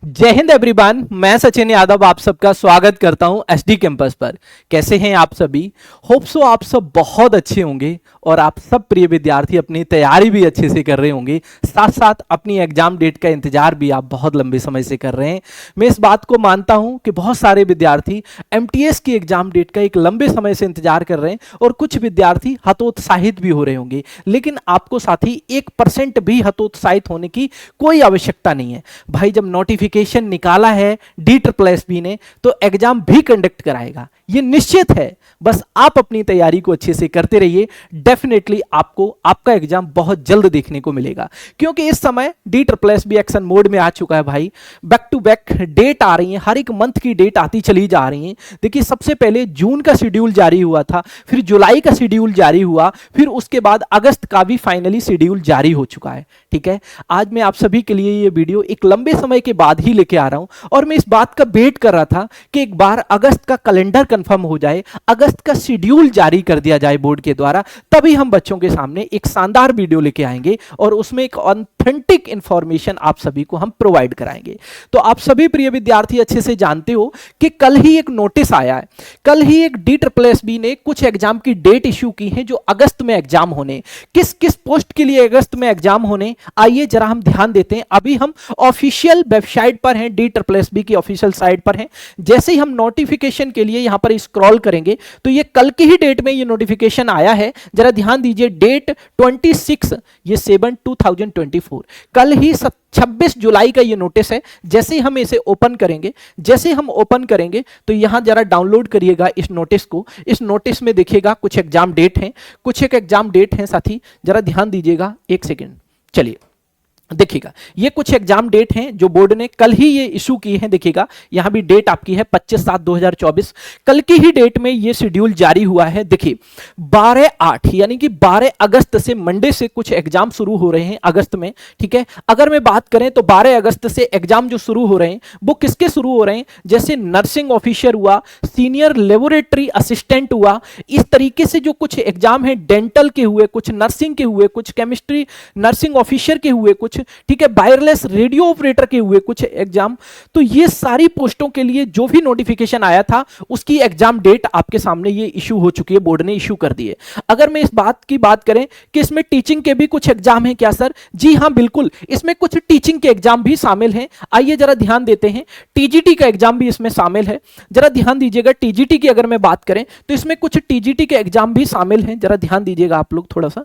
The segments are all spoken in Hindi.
जय हिंद एवरीवन, मैं सचिन यादव आप सबका स्वागत करता हूं एसडी कैंपस पर। कैसे हैं आप सभी? होप सो आप सब बहुत अच्छे होंगे और आप सब प्रिय विद्यार्थी अपनी तैयारी भी अच्छे से कर रहे होंगे। साथ साथ अपनी एग्जाम डेट का इंतजार भी आप बहुत लंबे समय से कर रहे हैं। मैं इस बात को मानता हूं कि बहुत सारे विद्यार्थी एमटीएस की एग्जाम डेट का एक लंबे समय से इंतजार कर रहे हैं और कुछ विद्यार्थी हतोत्साहित भी हो रहे होंगे, लेकिन आपको साथी 1% भी हतोत्साहित होने की कोई आवश्यकता नहीं है। भाई जब नोटिफिकेशन निकाला है DSSB ने तो एग्जाम भी कंडक्ट कराएगा, ये निश्चित है। बस आप अपनी तैयारी को अच्छे से करते रहिए, डेफिनेटली आपको आपका एग्जाम बहुत जल्द देखने को मिलेगा, क्योंकि इस समय DSSB एक्शन मोड में आ चुका है। भाई बैक टू बैक डेट आ रही है, हर एक मंथ की डेट आती चली जा रही है। देखिए सबसे पहले जून का शेड्यूल जारी हुआ था, फिर जुलाई का शेड्यूल जारी हुआ, फिर उसके बाद अगस्त का भी फाइनली शेड्यूल जारी हो चुका है। ठीक है, आज मैं आप सभी के लिए ये वीडियो एक लंबे समय के बाद ही लेके आ रहा हूं और मैं इस बात का वेट कर रहा था कि एक बार अगस्त का कैलेंडर कंफर्म हो जाए, अगस्त का शेड्यूल जारी कर दिया जाए बोर्ड के द्वारा, तभी हम बच्चों के सामने एक शानदार वीडियो लेके आएंगे और उसमें एक ऑथेंटिक इंफॉर्मेशन आप सभी को हम प्रोवाइड कराएंगे। तो आप सभी प्रिय विद्यार्थी अच्छे से जानते हो कि कल ही एक नोटिस आया है, कल ही एक DSSB ने कुछ एग्जाम की डेट इश्यू की है जो अगस्त में एग्जाम होने। किस किस पोस्ट के लिए अगस्त में एग्जाम होने, आइए जरा हम ध्यान देते हैं। अभी हम ऑफिशियल वेबसाइट पर हैं, DSSB की ऑफिशियल साइट पर हैं। जैसे ही हम नोटिफिकेशन के लिए यहां पर स्क्रॉल करेंगे तो ये कल की ही डेट में ये नोटिफिकेशन आया है। जरा ध्यान दीजिए, डेट 26 ये 7/2024, कल ही 26 जुलाई का ये नोटिस है। जैसे ही हम इसे ओपन करेंगे, जैसे हम ओपन करेंगे तो यहां जरा डाउनलोड करिएगा इस नोटिस को। इस नोटिस में देखिएगा कुछ एग्जाम डेट हैं, कुछ एक एग्जाम डेट हैं साथी, जरा ध्यान दीजिएगा एक सेकेंड। चलिए देखिएगा, ये कुछ एग्जाम डेट हैं जो बोर्ड ने कल ही ये इशू की है। देखिएगा यहां भी डेट आपकी है 25/7/2024, कल की ही डेट में ये शेड्यूल जारी हुआ है। देखिए 12/8 यानी कि 12 अगस्त से मंडे से कुछ एग्जाम शुरू हो रहे हैं अगस्त में। ठीक है, अगर मैं बात करें तो 12 अगस्त से एग्जाम जो शुरू हो रहे हैं वो किसके शुरू हो रहे हैं, जैसे नर्सिंग ऑफिसर हुआ, सीनियर लेबोरेटरी असिस्टेंट हुआ, इस तरीके से जो कुछ एग्जाम है डेंटल के हुए, कुछ नर्सिंग के हुए, कुछ केमिस्ट्री नर्सिंग ऑफिसर के हुए, कुछ ठीक है वायरलेस रेडियो ऑपरेटर के हुए कुछ एग्जाम। तो ये सारी पोस्टों के लिए जो भी नोटिफिकेशन आया था उसकी एग्जाम डेट आपके सामने ये इशू हो चुकी है, बोर्ड ने इशू कर दी है। अगर मैं इस बात की बात करें कि इसमें टीचिंग के भी कुछ एग्जाम हैं क्या सर, जी हां बिल्कुल, इसमें कुछ टीचिंग के एग्जाम भी शामिल हैं। आइए जरा ध्यान देते हैं, टीजीटी का एग्जाम भी इसमें शामिल है। जरा ध्यान दीजिएगा, टीजीटी की अगर मैं बात करें तो इसमें कुछ टीजीटी के एग्जाम भी शामिल हैं। जरा ध्यान दीजिएगा आप लोग, थोड़ा सा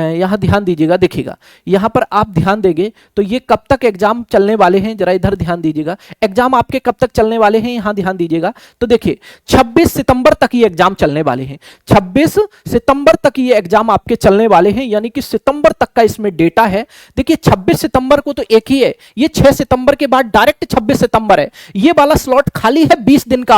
यहां ध्यान दीजिएगा। देखिएगा यहां पर आप ध्यान देंगे तो ये कब तक एग्जाम चलने वाले हैं, जरा इधर ध्यान दीजिएगा। एग्जाम आपके कब तक चलने वाले हैं, यहां ध्यान दीजिएगा। तो देखिए 26 सितंबर तक ये एग्जाम चलने वाले हैं, 26 सितंबर तक ये एग्जाम आपके चलने वाले हैं, यानी कि सितंबर तक का इसमें डेटा है। देखिए 26 सितंबर को तो एक ही है, ये 6 सितंबर के बाद डायरेक्ट 26 सितंबर है। ये वाला स्लॉट खाली है 20 दिन का।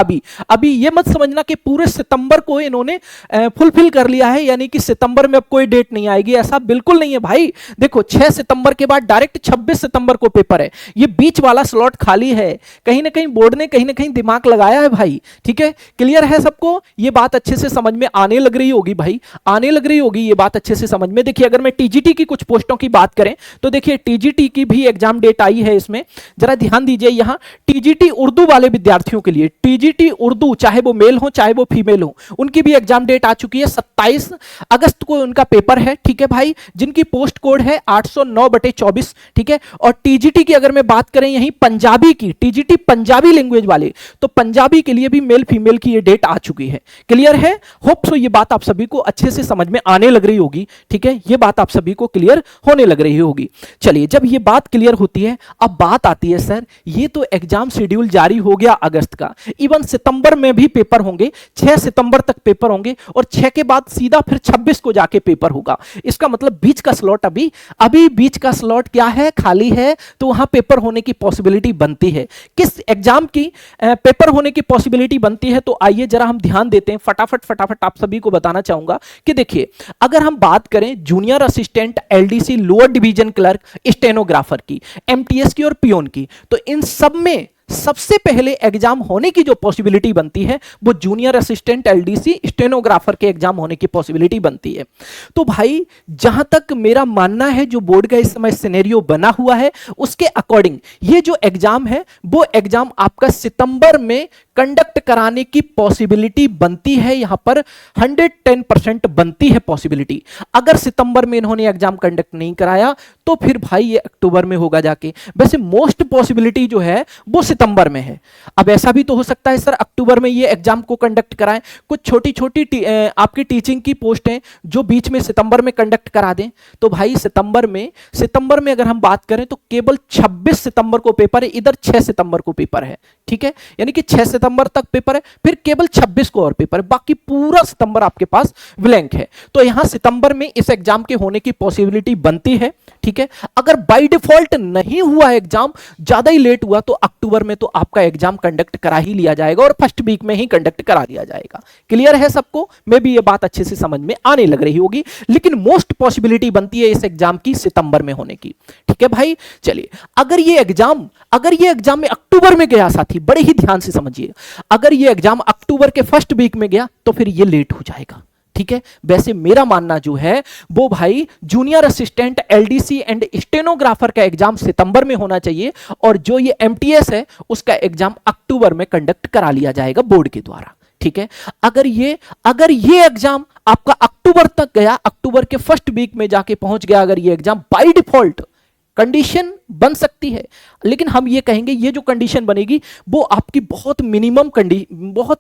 अभी ये मत समझना कि पूरे सितंबर को इन्होंने फुलफिल कर लिया है, यानी कि सितंबर में अब कोई डेट नहीं आएगी, ऐसा बिल्कुल नहीं है भाई। देखो 6 सितंबर के बाद डायरेक्ट 26 सितंबर को पेपर है, ये बीच वाला स्लॉट खाली है। कहीं ना कहीं बोर्ड ने कहीं ना कहीं दिमाग लगाया है भाई। ठीक है, क्लियर है सबको, ये बात अच्छे से समझ में आने लग रही होगी भाई, आने लग रही होगी ये बात अच्छे से समझ में। देखिए अगर मैं टीजीटी की कुछ पोस्टों की बात करें तो देखिए टीजीटी की भी एग्जाम डेट आई है इसमें। जरा ध्यान दीजिए, यहां टीजीटी उर्दू वाले विद्यार्थियों के लिए, टीजीटी उर्दू चाहे वो मेल हो चाहे वो फीमेल हो, उनकी भी एग्जाम डेट आ चुकी है। 27 अगस्त को उनका पेपर है। ठीक है भाई, जिनकी पोस्ट कोड है 809/24। ठीक है, और टीजीटी की अगर मैं बात करें यहीं पंजाबी की, टीजीटी पंजाबी लैंग्वेज वाले, तो पंजाबी के लिए भी मेल फीमेल की ये डेट आ चुकी है। क्लियर है, होप सो ये बात आप सभी को अच्छे से समझ में आने लग रही होगी। ठीक है, ये बात आप सभी को क्लियर होने लग रही होगी। चलिए जब ये बात क्लियर होती है, अब बात आती है सर ये तो एग्जाम शेड्यूल जारी हो गया अगस्त का, इवन सितंबर में भी पेपर होंगे, 6 सितंबर तक पेपर होंगे और 6 के बाद सीधा फिर 26 को जाके पेपर होगा। इसका मतलब बीच का स्लॉट अभी बीच का स्लॉट क्या है, खाली है, तो वहां पेपर होने की पॉसिबिलिटी बनती है। किस एग्जाम की पेपर होने की पॉसिबिलिटी बनती है, तो आइए जरा हम ध्यान देते हैं। फटाफट आप सभी को बताना चाहूंगा कि देखिए अगर हम बात करें junior assistant, LDC, lower division clerk, stenographer की, एमटीएस की और पियोन की, तो इन सब में सबसे पहले एग्जाम होने की जो पॉसिबिलिटी बनती है वो जूनियर असिस्टेंट एलडीसी स्टेनोग्राफर के एग्जाम होने की पॉसिबिलिटी बनती है। तो भाई जहां तक मेरा मानना है, जो बोर्ड का इस समय सिनेरियो बना हुआ है उसके अकॉर्डिंग ये जो एग्जाम है वो एग्जाम आपका सितंबर में कंडक्ट कराने की पॉसिबिलिटी बनती है। यहां पर 110% बनती है पॉसिबिलिटी। अगर सितंबर में इन्होंने एग्जाम कंडक्ट नहीं कराया तो फिर भाई ये अक्टूबर में होगा जाके। वैसे मोस्ट पॉसिबिलिटी जो है वो सितंबर में है। अब ऐसा भी तो हो सकता है सर अक्टूबर में ये एग्जाम को कंडक्ट कराएं, कुछ छोटी छोटी आपकी टीचिंग की पोस्ट हैं जो बीच में सितंबर में कंडक्ट करा दें। तो भाई सितंबर में अगर हम बात करें तो केवल 26 सितंबर को पेपर है, इधर 6 सितंबर को पेपर है, ठीक है, यानी कि 6 सितंबर तक पेपर है, फिर केवल 26 को और पेपर है, बाकी पूरा सितंबर आपके पास ब्लैंक है। तो यहां सितंबर में इस एग्जाम के होने की पॉसिबिलिटी बनती है, ठीक है। अगर बाय डिफॉल्ट नहीं हुआ एग्जाम, ज्यादा ही लेट हुआ, तो अक्टूबर में तो आपका एग्जाम कंडक्ट करा ही लिया जाएगा और फर्स्ट वीक में ही कंडक्ट करा दिया जाएगा। क्लियर है सबको? मे भी ये बात अच्छे से समझ में आने लग रही होगी, लेकिन मोस्ट पॉसिबिलिटी बनती है इस एग्जाम की सितंबर में होने की, ठीक है भाई। चलिए, अगर ये एग्जाम में अक्टूबर में गया साथी, बड़े ही ध्यान से समझिए, अगर ये एग्जाम अक्टूबर के फर्स्ट वीक में गया तो फिर ये लेट हो जाएगा, ठीक है। वैसे मेरा मानना जो है वो भाई junior assistant LDC and stenographer का एग्जाम सितंबर में होना चाहिए और जो ये एमटीएस है उसका एग्जाम अक्टूबर में कंडक्ट करा लिया जाएगा बोर्ड के द्वारा, ठीक है। अगर ये एग्जाम आपका अक्टूबर तक गया, अक्टूबर के फर्स्ट वीक में जाके पहुंच गया, अगर ये एग्जाम बाय डिफॉल्ट कंडीशन बन सकती है, लेकिन हम ये कहेंगे ये जो कंडीशन बनेगी वो आपकी बहुत ही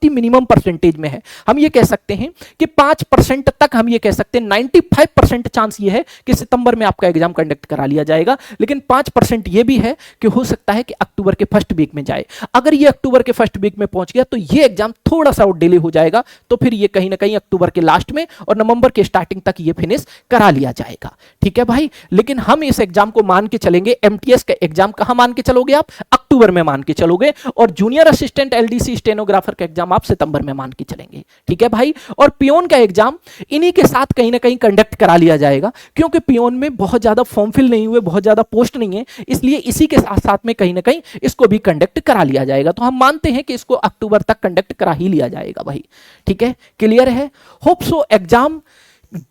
मिनिमम परसेंटेज में है। हम ये कह सकते हैं कि 5% तक, हम ये कह सकते हैं 95% चांस ये है कि सितंबर में आपका एग्जाम कंडक्ट करा लिया जाएगा, लेकिन 5% ये भी है कि हो सकता है कि अक्टूबर के फर्स्ट वीक में जाए। अगर ये अक्टूबर के फर्स्ट वीक में पहुंच गया तो ये एग्जाम थोड़ा सा और डिले हो जाएगा, तो फिर ये कहीं ना कहीं अक्टूबर के लास्ट में और नवंबर के स्टार्टिंग तक ये फिनिश करा लिया जाएगा, ठीक है भाई। लेकिन हम इस एग्जाम को मान के चलेंगे, एमटीएस का एग्जाम कहां मान के चलोगे आप? अक्टूबर में मान के चलोगे, और जूनियर असिस्टेंट एलडीसी स्टेनोग्राफर का एग्जाम आप सितंबर में मान के चलेंगे, ठीक है भाई। और पियोन का एग्जाम इन्हीं के साथ कहीं ना कहीं कंडक्ट करा लिया जाएगा, क्योंकि पियोन में बहुत ज्यादा फॉर्म फिल नहीं हुए, बहुत ज्यादा पोस्ट नहीं है, इसलिए इसी के साथ साथ में कहीं ना कहीं इसको भी कंडक्ट करा लिया जाएगा। तो हम मानते हैं कि इसको अक्टूबर तक कंडक्ट करा ही लिया जाएगा भाई, ठीक है। क्लियर है? होप सो एग्जाम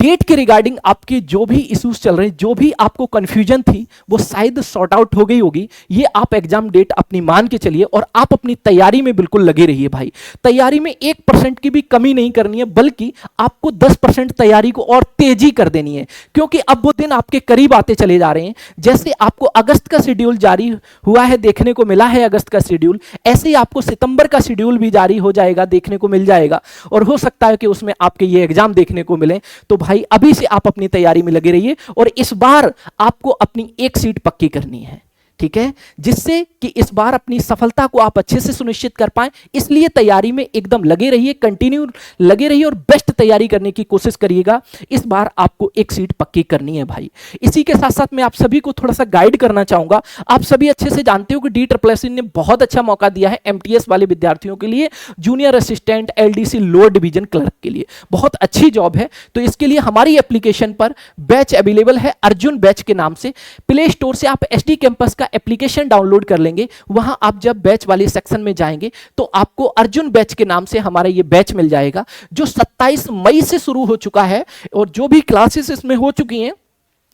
डेट के रिगार्डिंग आपके जो भी इश्यूज चल रहे हैं, जो भी आपको कंफ्यूजन थी, वो शायद सॉर्ट आउट हो गई होगी। ये आप एग्जाम डेट अपनी मान के चलिए और आप अपनी तैयारी में बिल्कुल लगे रहिए भाई। तैयारी में 1% की भी कमी नहीं करनी है, बल्कि आपको 10% तैयारी को और तेजी कर देनी है, क्योंकि अब वो दिन आपके करीब आते चले जा रहे हैं। जैसे आपको अगस्त का शेड्यूल जारी हुआ है, देखने को मिला है अगस्त का शेड्यूल, ऐसे ही आपको सितंबर का शेड्यूल भी जारी हो जाएगा, देखने को मिल जाएगा, और हो सकता है कि उसमें आपके ये एग्जाम देखने को मिले। तो भाई अभी से आप अपनी तैयारी में लगे रहिए, और इस बार आपको अपनी एक सीट पक्की करनी है, ठीक है, जिससे कि इस बार अपनी सफलता को आप अच्छे से सुनिश्चित कर पाएं। इसलिए तैयारी में एकदम लगे रहिए, कंटिन्यू लगे रहिए और बेस्ट तैयारी करने की कोशिश करिएगा। इस बार आपको एक सीट पक्की करनी है भाई। इसी के साथ साथ मैं आप सभी को थोड़ा सा गाइड करना चाहूंगा। आप सभी अच्छे से जानते हो कि DSSS ने बहुत अच्छा मौका दिया है एमटीएस वाले विद्यार्थियों के लिए, junior assistant LDC lower division clerk के लिए बहुत अच्छी जॉब है। तो इसके लिए हमारी एप्लीकेशन पर बैच अवेलेबल है, अर्जुन बैच के नाम से। प्ले स्टोर से आप SD कैंपस का एप्लीकेशन डाउनलोड कर लेंगे। वहां आप जब बैच वाले सेक्शन में जाएंगे तो आपको अर्जुन बैच के नाम से हमारा ये बैच मिल जाएगा, जो 27 मई से शुरू हो चुका है, और जो भी क्लासेस इसमें हो चुकी हैं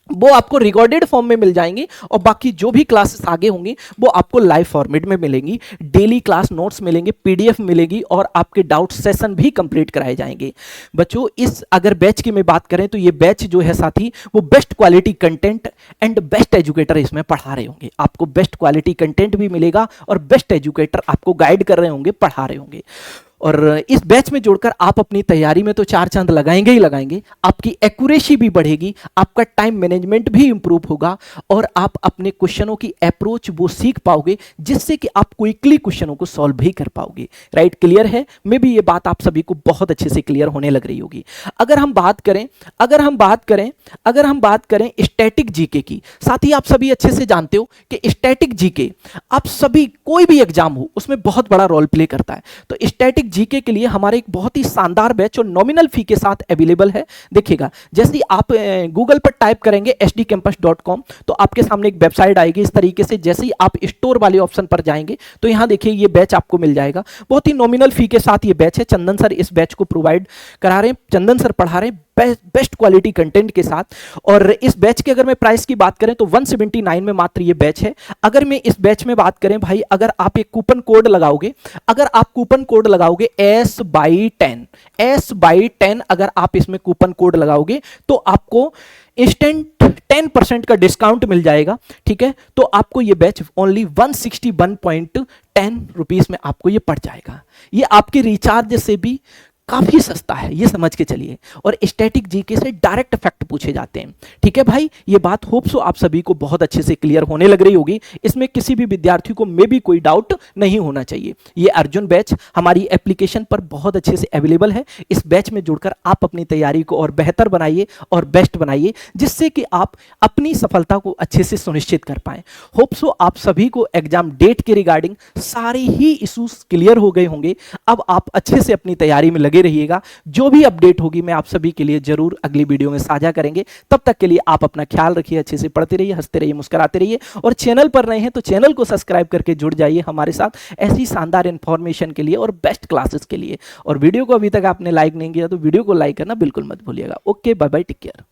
वो आपको रिकॉर्डेड फॉर्म में मिल जाएंगी, और बाकी जो भी क्लासेस आगे होंगी वो आपको लाइव फॉर्मेट में मिलेंगी। डेली क्लास नोट्स मिलेंगे, PDF मिलेगी, और आपके डाउट सेशन भी कंप्लीट कराए जाएंगे। बच्चों, इस अगर बैच की मैं बात करें तो ये बैच जो है साथी, वो best quality content and best educator इसमें पढ़ा रहे होंगे। आपको बेस्ट क्वालिटी कंटेंट भी मिलेगा और बेस्ट एजुकेटर आपको गाइड कर रहे होंगे, पढ़ा रहे होंगे। और इस बैच में जोड़कर आप अपनी तैयारी में तो 4 चांद लगाएंगे ही लगाएंगे। आपकी एक्यूरेसी भी बढ़ेगी, आपका टाइम मैनेजमेंट भी इंप्रूव होगा, और आप अपने क्वेश्चनों की अप्रोच वो सीख पाओगे, जिससे कि आप क्विकली क्वेश्चनों को सॉल्व भी कर पाओगे। राइट? क्लियर है? मे भी ये बात आप सभी को बहुत अच्छे से क्लियर होने लग रही होगी। अगर हम बात करें स्टैटिक जीके की, साथ ही आप सभी अच्छे से जानते हो कि स्टैटिक जीके आप सभी, कोई भी एग्जाम हो उसमें बहुत बड़ा रोल प्ले करता है। तो स्टैटिक स्टैटिक जीके के लिए हमारे एक बहुत ही शानदार बैच और नॉमिनल फी के साथ अवेलेबल है। देखिएगा, जैसे ही आप गूगल पर टाइप करेंगे hdcampus.com तो आपके सामने एक वेबसाइट आएगी इस तरीके से। जैसे ही आप स्टोर वाले ऑप्शन पर जाएंगे तो यहां देखिए ये बैच आपको मिल जाएगा। बहुत ही नॉमिनल फी के साथ ये बैच है। चंदन सर इस बैच को प्रोवाइड करा रहे हैं, चंदन सर पढ़ा रहे हैं बेस्ट क्वालिटी कंटेंट के साथ। और इस बैच की अगर मैं प्राइस की बात करें तो 179 में मात्र ये बैच है। अगर मैं इस बैच में बात करें भाई, अगर आप एक कूपन कोड लगाओगे, अगर आप कूपन कोड लगाओगे S/10 अगर आप इसमें कूपन कोड लगाओगे तो आपको इंस्टेंट 10% का डिस्काउंट मिल जाएगा। ठीक है, तो आपको ये बैच ओनली 161.10 रुपीज में आपको ये पड़ जाएगा। ये आपके रिचार्ज से भी काफी सस्ता है, ये समझ के चलिए। और स्टैटिक जीके से डायरेक्ट फैक्ट पूछे जाते हैं। ठीक है भाई, ये बात होप सो आप सभी को बहुत अच्छे से क्लियर होने लग रही होगी। इसमें किसी भी विद्यार्थी को में भी कोई डाउट नहीं होना चाहिए। ये अर्जुन बैच हमारी एप्लीकेशन पर बहुत अच्छे से अवेलेबल है। इस बैच में जुड़कर आप अपनी तैयारी को और बेहतर बनाइए और बेस्ट बनाइए, जिससे कि आप अपनी सफलता को अच्छे से सुनिश्चित कर पाए। होप सो आप सभी को एग्जाम डेट के रिगार्डिंग सारे ही इश्यूज क्लियर हो गए होंगे। अब आप अच्छे से अपनी तैयारी में लगे रहिएगा। जो भी अपडेट होगी मैं आप सभी के लिए जरूर अगली वीडियो में साझा करेंगे। तब तक के लिए आप अपना ख्याल रखिए, अच्छे से पढ़ते रहिए, हंसते रहिए, मुस्कुराते रहिए। और चैनल पर नए हैं तो चैनल को सब्सक्राइब करके जुड़ जाइए हमारे साथ ऐसी शानदार इंफॉर्मेशन के लिए और बेस्ट क्लासेस के लिए। और वीडियो को अभी तक आपने लाइक नहीं किया तो वीडियो को लाइक करना बिल्कुल मत भूलिएगा। Okay, bye bye, take care.